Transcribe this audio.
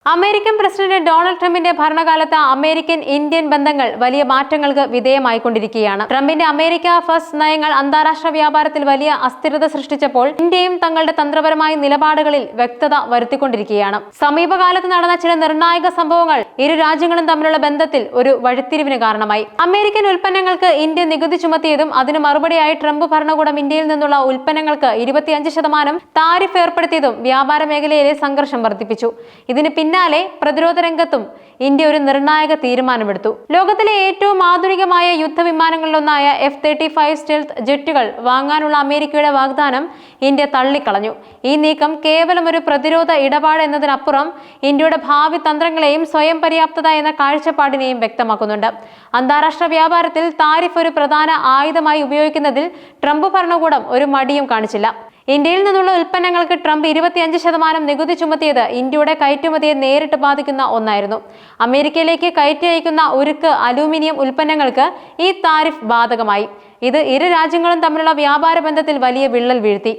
American president Donald ട്രംപിന്റെ ഭരണകാലത്ത് American Indian ബന്ധങ്ങൾ വലിയ മാറ്റങ്ങൾക്ക് വിധേയമായിക്കൊണ്ടിരിക്കുകയാണ്. ട്രംപിന്റെ അമേരിക്ക ഫസ്റ്റ് നയങ്ങൾ അന്താരാഷ്ട്ര വ്യാപാരത്തിൽ വലിയ അസ്ഥിരത സൃഷ്ടിച്ചപ്പോൾ ഇന്ത്യയും തങ്ങളുടെ തന്ത്രപരമായ നിലപാടുകളിൽ വ്യക്തത വരുത്തിക്കൊണ്ടിരിക്കുകയാണ്. സമീപകാലത്ത് നടന്ന ചില നിർണായക സംഭവങ്ങൾ ഇരു രാജ്യങ്ങളും തമ്മിലുള്ള ബന്ധത്തിൽ ഒരു വഴിത്തിരിവിന് കാരണമായി. അമേരിക്കൻ ഉൽപ്പന്നങ്ങൾക്ക് ഇന്ത്യ നികുതി ചുമത്തിയതും അതിന് മറുപടിയായി ട്രംപ് ഭരണകൂടം ഇന്ത്യയിൽ നിന്നുള്ള ഉൽപ്പന്നങ്ങൾക്ക് 25% താരിഫ് ഏർപ്പെടുത്തിയതും വ്യാപാര മേഖലയിലെ സംഘർഷം വർദ്ധിപ്പിച്ചു. ഇതിന് പിന്നാലെ പ്രതിരോധ രംഗത്തും ഇന്ത്യ ഒരു നിർണായക തീരുമാനമെടുത്തു. ലോകത്തിലെ ഏറ്റവും ആധുനികമായ യുദ്ധവിമാനങ്ങളിലൊന്നായ F-35 സ്റ്റെൽത്ത് ജെറ്റുകൾ വാങ്ങാനുള്ള അമേരിക്കയുടെ വാഗ്ദാനം ഇന്ത്യ തള്ളിക്കളഞ്ഞു. ഈ നീക്കം കേവലം ഒരു പ്രതിരോധ ഇടപാട് എന്നതിനപ്പുറം ഇന്ത്യയുടെ ഭാവി തന്ത്രങ്ങളെയും സ്വയം പര്യാപ്തത എന്ന കാഴ്ചപ്പാടിനെയും വ്യക്തമാക്കുന്നുണ്ട്. അന്താരാഷ്ട്ര വ്യാപാരത്തിൽ താരിഫ് ഒരു പ്രധാന ആയുധമായി ഉപയോഗിക്കുന്നതിൽ ട്രംപ് ഭരണകൂടം ഒരു മടിയും കാണിച്ചില്ല. ഇന്ത്യയിൽ നിന്നുള്ള ഉൽപ്പന്നങ്ങൾക്ക് ട്രംപ് 25% നികുതി ചുമത്തിയത് ഇന്ത്യയുടെ കയറ്റുമതിയെ നേരിട്ട് ബാധിക്കുന്ന ഒന്നായിരുന്നു. അമേരിക്കയിലേക്ക് കയറ്റി അയക്കുന്ന ഉരുക്ക്, അലൂമിനിയം ഉൽപ്പന്നങ്ങൾക്ക് ഈ താരിഫ് ബാധകമായി. ഇത് ഇരു രാജ്യങ്ങളും തമ്മിലുള്ള വ്യാപാര ബന്ധത്തിൽ വലിയ വിള്ളൽ വീഴ്ത്തി.